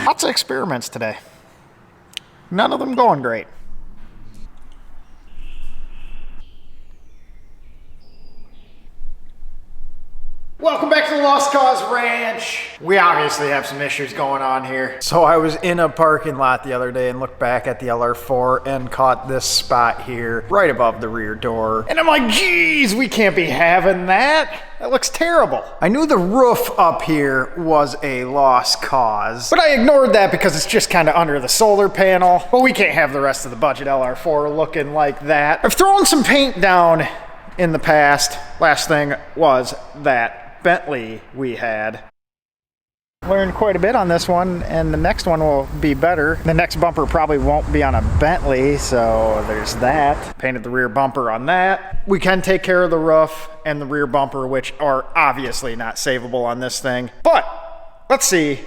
Lots of experiments today. None of them going great. Welcome back to the Lost Cause Ranch. We obviously have some issues going on here. So I was in a parking lot the other day and looked back at the LR4 and caught this spot here right above the rear door. And I'm like, geez, we can't be having that. That looks terrible. I knew the roof up here was a lost cause, but I ignored that because it's just kind of under the solar panel. But we can't have the rest of the Budget LR4 looking like that. I've thrown some paint down in the past. Last thing was that Bentley we had. Learned quite a bit on this one, and the next one will be better. The next bumper probably won't be on a Bentley, so there's that. Painted the rear bumper on that. We can take care of the roof and the rear bumper, which are obviously not savable on this thing, but let's see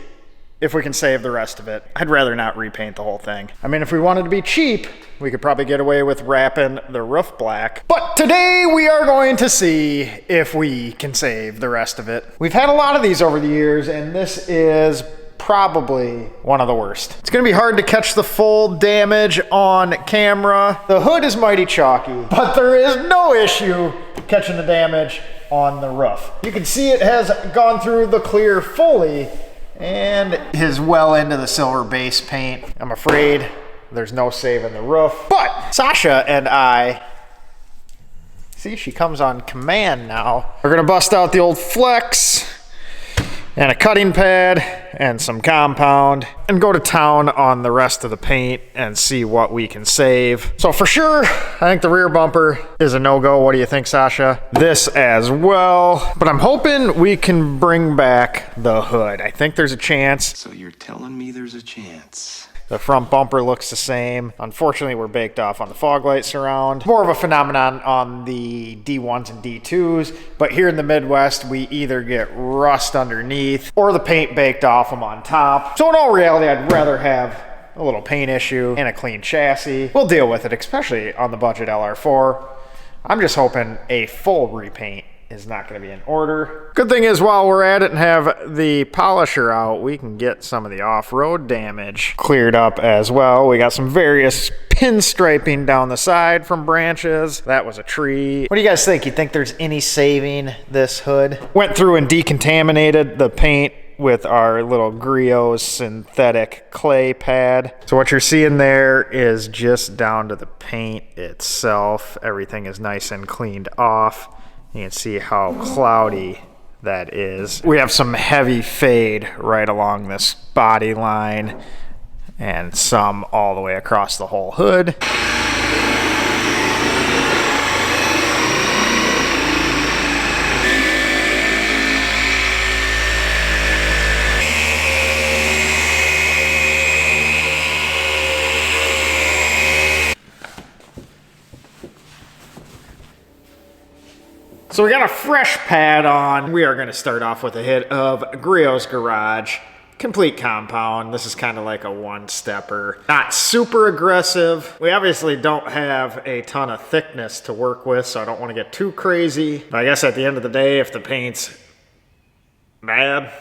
if we can save the rest of it. I'd rather not repaint the whole thing. I mean, if we wanted to be cheap, we could probably get away with wrapping the roof black. But today we are going to see if we can save the rest of it. We've had a lot of these over the years, and this is probably one of the worst. It's gonna be hard to catch the full damage on camera. The hood is mighty chalky, but there is no issue catching the damage on the roof. You can see it has gone through the clear fully, and is well into the silver base paint. I'm afraid there's no saving the roof. But Sasha and I, see, she comes on command now. We're gonna bust out the old flex and a cutting pad and some compound and go to town on the rest of the paint and see what we can save. So for sure, I think the rear bumper is a no-go. What do you think, Sasha? This as well, but I'm hoping we can bring back the hood. I think there's a chance. So you're telling me there's a chance? The front bumper looks the same. Unfortunately, we're baked off on the fog light surround. More of a phenomenon on the D1s and D2s, but here in the Midwest, we either get rust underneath or the paint baked off them on top. So in all reality, I'd rather have a little paint issue and a clean chassis. We'll deal with it, especially on the Budget LR4. I'm just hoping a full repaint is not going to be in order. Good thing is, while we're at it and have the polisher out, we can get some of the off-road damage cleared up as well. We got some various pinstriping down the side from branches. That was a tree. What do you guys think? You think there's any saving this hood? Went through and decontaminated the paint with our little Griot synthetic clay pad. So what you're seeing there is just down to the paint itself. Everything is nice and cleaned off. You can see how cloudy that is. We have some heavy fade right along this body line and some all the way across the whole hood. So we got a fresh pad on. We are gonna start off with a hit of Griot's Garage. Complete compound. This is kind of like a one-stepper. Not super aggressive. We obviously don't have a ton of thickness to work with, so I don't want to get too crazy. But I guess at the end of the day, if the paint's bad,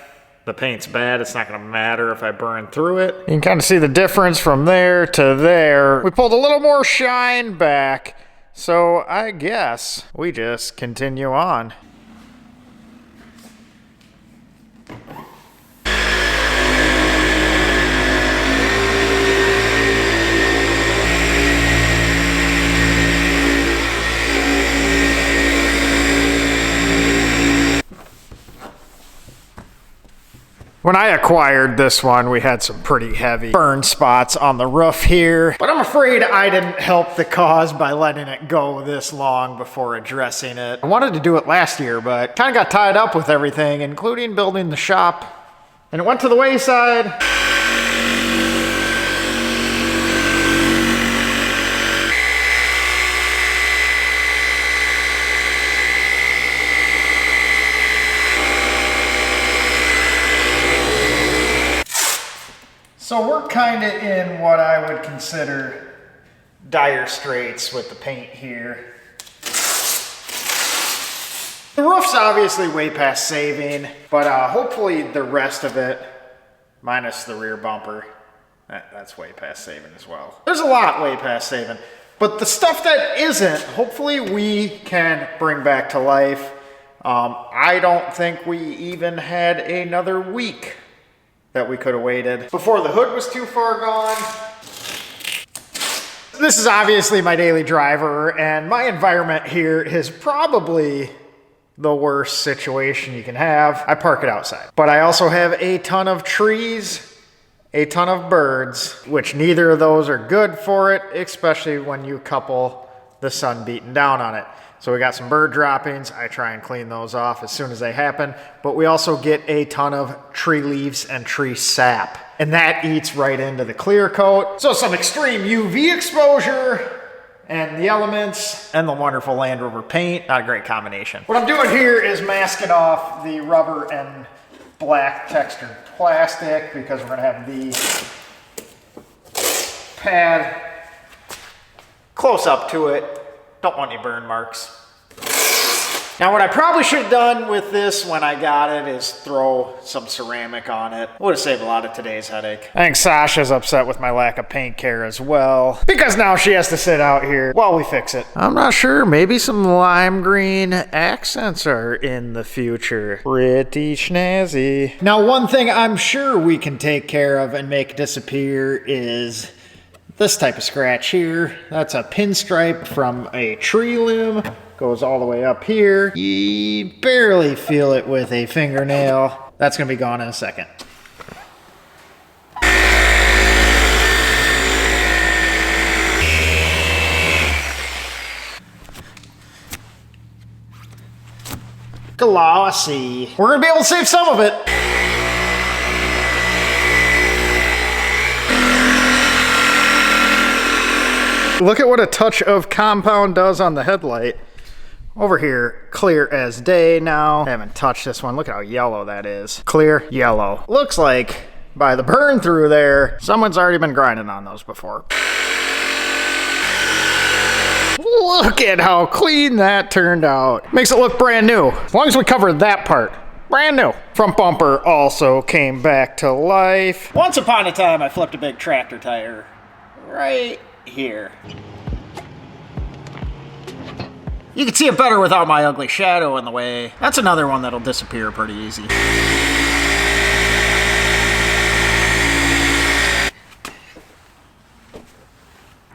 the paint's bad. It's not gonna matter if I burn through it. You can kind of see the difference from there to there. We pulled a little more shine back. So I guess we just continue on. When I acquired this one, we had some pretty heavy burn spots on the roof here, but I'm afraid I didn't help the cause by letting it go this long before addressing it. I wanted to do it last year, but kind of got tied up with everything, including building the shop, and it went to the wayside. So we're kind of in what I would consider dire straits with the paint here. The roof's obviously way past saving, but hopefully the rest of it minus the rear bumper. That's way past saving as well. There's a lot way past saving. But the stuff that isn't, hopefully we can bring back to life. I don't think we even had another week that we could have waited before the hood was too far gone. This is obviously my daily driver, and my environment here is probably the worst situation you can have. I park it outside. But I also have a ton of trees, a ton of birds, which neither of those are good for it, especially when you couple the sun beating down on it. So we got some bird droppings. I try and clean those off as soon as they happen. But we also get a ton of tree leaves and tree sap. And that eats right into the clear coat. So some extreme UV exposure and the elements and the wonderful Land Rover paint. Not a great combination. What I'm doing here is masking off the rubber and black textured plastic because we're gonna have the pad close up to it. Don't want any burn marks. Now what I probably should have done with this when I got it is throw some ceramic on it. Would have saved a lot of today's headache. I think Sasha's upset with my lack of paint care as well, because now she has to sit out here while we fix it. I'm not sure, maybe some lime green accents are in the future. Pretty snazzy. Now one thing I'm sure we can take care of and make disappear is this type of scratch here. That's a pinstripe from a tree limb. Goes all the way up here. You barely feel it with a fingernail. That's gonna be gone in a second. Glossy. We're gonna be able to save some of it. Look at what a touch of compound does on the headlight. Over here, clear as day now. I haven't touched this one. Look at how yellow that is. Clear, yellow. Looks like, by the burn through there, someone's already been grinding on those before. Look at how clean that turned out. Makes it look brand new. As long as we cover that part. Brand new. Front bumper also came back to life. Once upon a time, I flipped a big tractor tire right here. You can see it better without my ugly shadow in the way. That's another one that'll disappear pretty easy.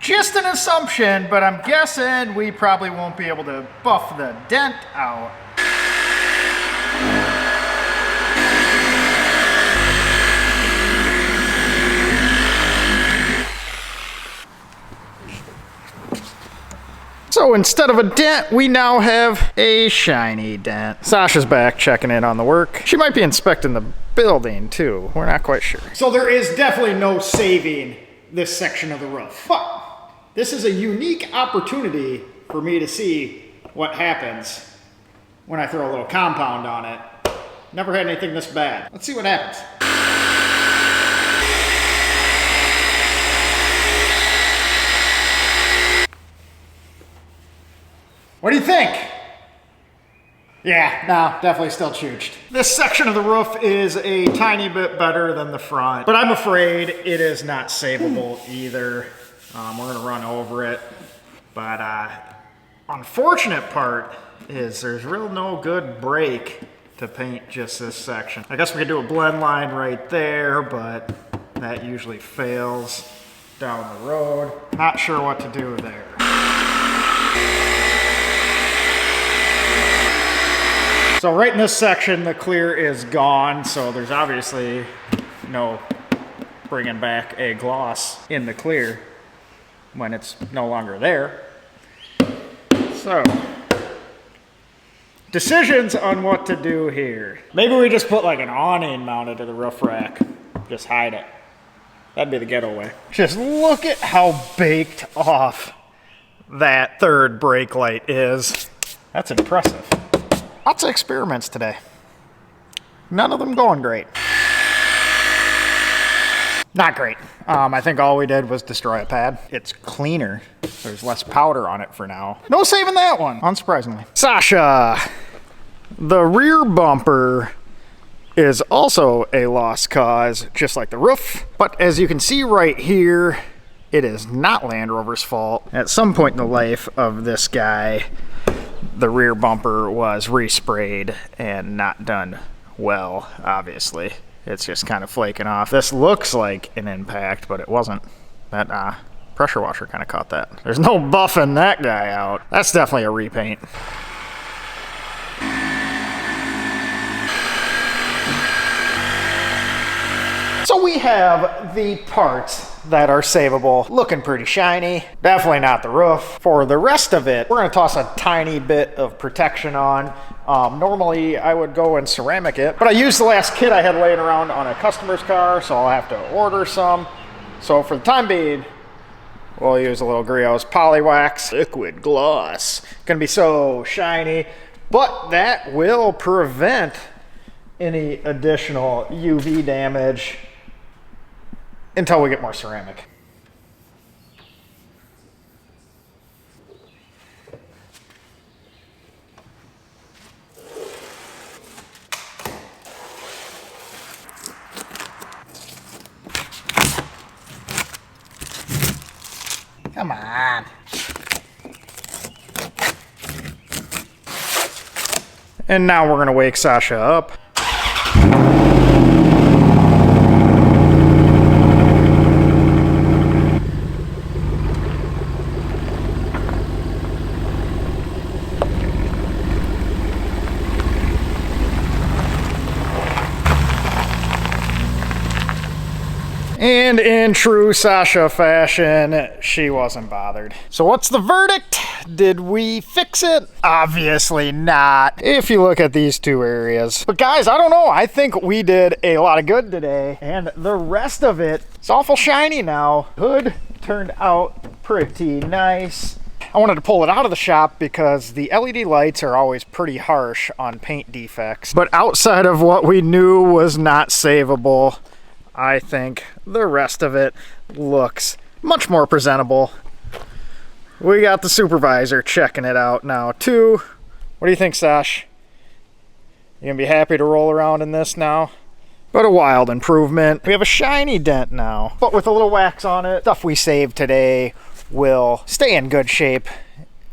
Just an assumption, but I'm guessing we probably won't be able to buff the dent out. So instead of a dent, we now have a shiny dent. Sasha's back checking in on the work. She might be inspecting the building too. We're not quite sure. So there is definitely no saving this section of the roof. But this is a unique opportunity for me to see what happens when I throw a little compound on it. Never had anything this bad. Let's see what happens. What do you think? Yeah, no, definitely still chooched. This section of the roof is a tiny bit better than the front, but I'm afraid it is not savable either. We're gonna run over it, but unfortunate part is there's real no good break to paint just this section. I guess we could do a blend line right there, but that usually fails down the road. Not sure what to do there. So right in this section, the clear is gone, so there's obviously no bringing back a gloss in the clear when it's no longer there. So, decisions on what to do here. Maybe we just put like an awning mounted to the roof rack. Just hide it. That'd be the getaway. Just look at how baked off that third brake light is. That's impressive. Lots of experiments today. None of them going great. Not great. I think all we did was destroy a pad. It's cleaner. There's less powder on it for now. No saving that one, unsurprisingly. Sasha, the rear bumper is also a lost cause, just like the roof. But as you can see right here, it is not Land Rover's fault. At some point in the life of this guy, the rear bumper was resprayed and not done well, obviously. It's just kind of flaking off. This looks like an impact, but it wasn't. That pressure washer kind of caught that. There's no buffing that guy out. That's definitely a repaint. So we have the parts that are savable, looking pretty shiny. Definitely not the roof. For the rest of it, we're gonna toss a tiny bit of protection on. Normally I would go and ceramic it, but I used the last kit I had laying around on a customer's car, so I'll have to order some. So for the time being, we'll use a little Griot's Polywax liquid gloss. Gonna be so shiny, but that will prevent any additional UV damage until we get more ceramic. Come on. And now we're gonna wake Sasha up. And in true Sasha fashion, she wasn't bothered. So what's the verdict? Did we fix it? Obviously not, if you look at these two areas. But guys, I don't know. I think we did a lot of good today. And the rest of it is awful shiny now. Hood turned out pretty nice. I wanted to pull it out of the shop because the LED lights are always pretty harsh on paint defects. But outside of what we knew was not savable, I think the rest of it looks much more presentable. We got the supervisor checking it out now too. What do you think, Sash? You gonna be happy to roll around in this now? But a wild improvement. We have a shiny dent now, but with a little wax on it. Stuff we saved today will stay in good shape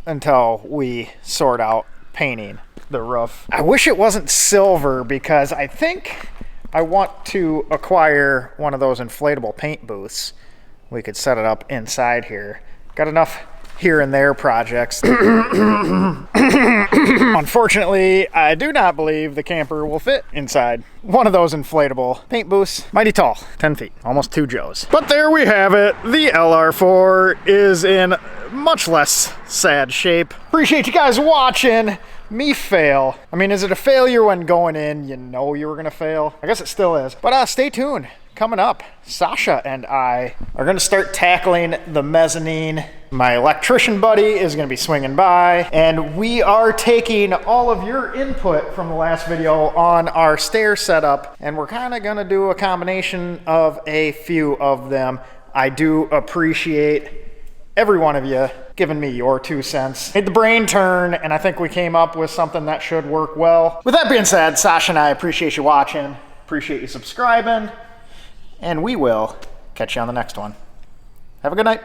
until we sort out painting the roof. I wish it wasn't silver because I think I want to acquire one of those inflatable paint booths. We could set it up inside here. Got enough here and there projects. Unfortunately, I do not believe the camper will fit inside one of those inflatable paint booths. Mighty tall, 10 feet, almost 2 Joes. But there we have it. The LR4 is in much less sad shape. Appreciate you guys watching me fail. I mean, is it a failure when going in you know you were gonna fail? I guess it still is. But stay tuned. Coming up, Sasha and I are gonna start tackling the mezzanine. My electrician buddy is gonna be swinging by, and we are taking all of your input from the last video on our stair setup, and we're kind of gonna do a combination of a few of them. I do appreciate every one of you giving me your 2 cents. Made the brain turn, and I think we came up with something that should work well. With that being said, Sasha and I appreciate you watching, appreciate you subscribing, and we will catch you on the next one. Have a good night.